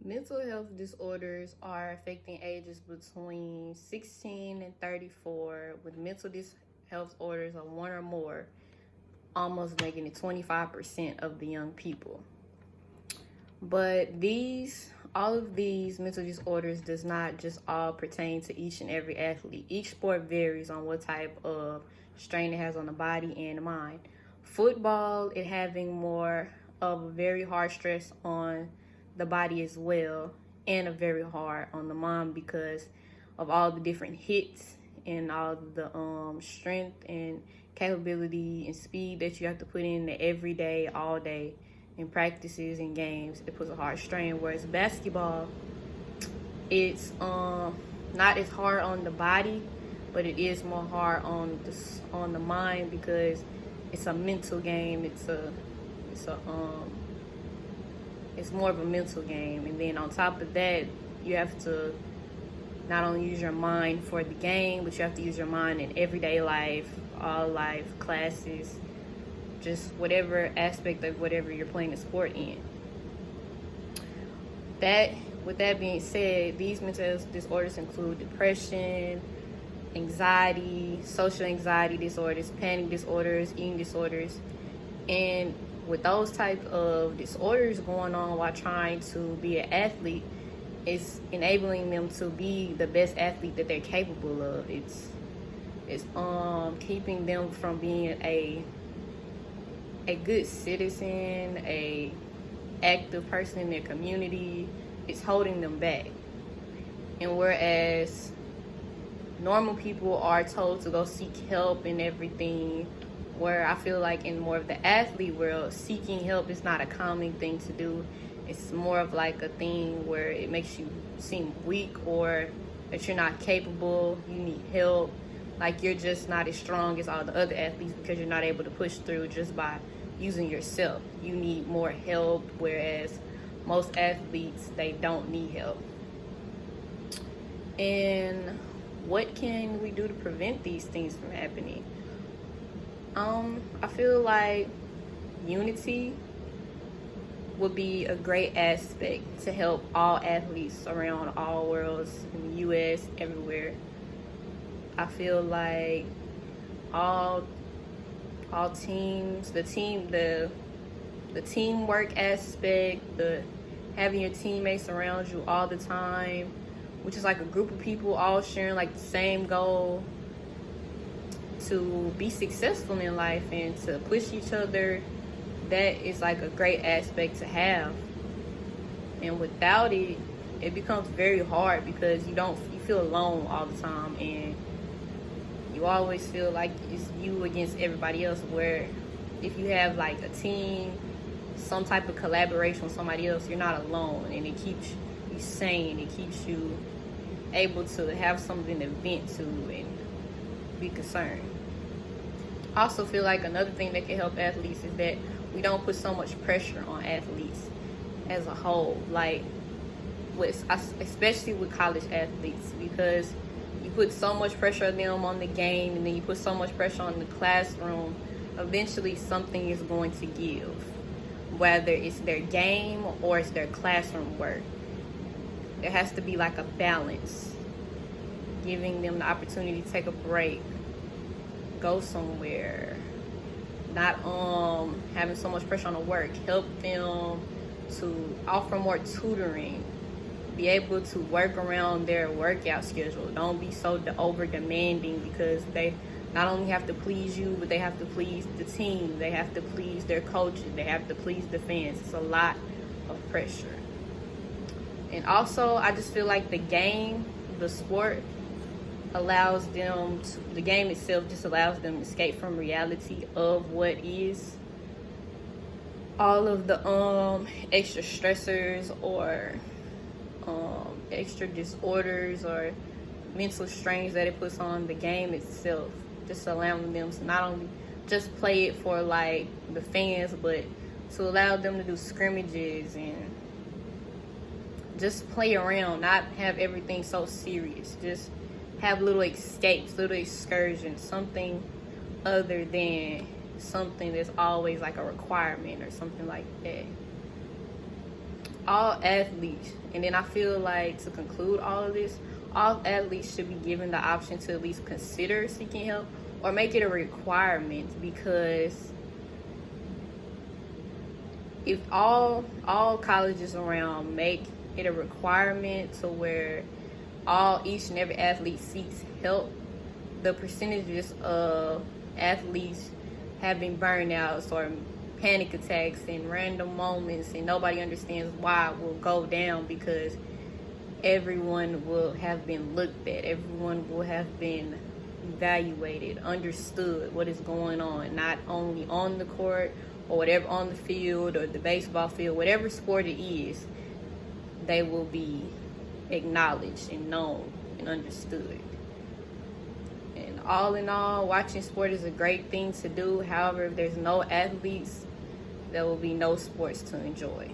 Mental health disorders are affecting ages between 16 and 34, with mental health disorders of one or more, almost making it 25% of the young people. But all of these mental disorders does not just all pertain to each and every athlete. Each sport varies on what type of strain it has on the body and the mind. Football, it having more of a very hard stress on the body as well, and a very hard on the mind because of all the different hits and all the strength and capability and speed that you have to put in every day, all day, in practices and games. It puts a hard strain. Whereas basketball, it's not as hard on the body, but it is more hard on the mind because it's a mental game. It's more of a mental game. And then on top of that, you have to not only use your mind for the game, but you have to use your mind in everyday life, all life, classes, just whatever aspect of whatever you're playing a sport in. With that being said, these mental health disorders include depression, anxiety, social anxiety disorders, panic disorders, eating disorders. And with those type of disorders going on while trying to be an athlete, it's enabling them to be the best athlete that they're capable of. It's keeping them from being a good citizen, a active person in their community. It's holding them back. And whereas normal people are told to go seek help and everything, where I feel like in more of the athlete world, seeking help is not a common thing to do. It's more of like a thing where it makes you seem weak or that you're not capable, you need help, like you're just not as strong as all the other athletes because you're not able to push through just by using yourself. You need more help, whereas most athletes, they don't need help. And what can we do to prevent these things from happening? I feel like unity would be a great aspect to help all athletes around all worlds, in the US, everywhere. I feel like all teams, the teamwork aspect, the having your teammates around you all the time, which is like a group of people all sharing like the same goal to be successful in life and to push each other. That is like a great aspect to have. And without it, it becomes very hard because you feel alone all the time, and you always feel like it's you against everybody else, where if you have like a team, some type of collaboration with somebody else, you're not alone, and it keeps you sane. It keeps you able to have something to vent to and be concerned. I also feel like another thing that can help athletes is that we don't put so much pressure on athletes as a whole, like especially with college athletes, because you put so much pressure on them on the game, and then you put so much pressure on the classroom. Eventually something is going to give, whether it's their game or it's their classroom work. There has to be like a balance, giving them the opportunity to take a break, go somewhere, not having so much pressure on the work. Help them to offer more tutoring, be able to work around their workout schedule. Don't be so over demanding, because they not only have to please you, but they have to please the team, they have to please their coaches, they have to please the fans. It's a lot of pressure. And also, I just feel like the game, the sport, the game itself just allows them to escape from reality of what is. All of the extra stressors or extra disorders or mental strains that it puts on the game itself, just allowing them to not only just play it for like the fans, but to allow them to do scrimmages and just play around, not have everything so serious. Just have little escapes, little excursions, something other than something that's always like a requirement or something like that. all athletes, and then I feel like to conclude all of this, all athletes should be given the option to at least consider seeking help or make it a requirement, because if all colleges around make it a requirement to where each and every athlete seeks help, the percentages of athletes having burnouts or panic attacks in random moments and nobody understands why will go down, because everyone will have been looked at, everyone will have been evaluated, understood what is going on, not only on the court or whatever, on the field or the baseball field, whatever sport it is, they will be acknowledged and known and understood. And all in all, watching sport is a great thing to do. However, if there's no athletes, there will be no sports to enjoy.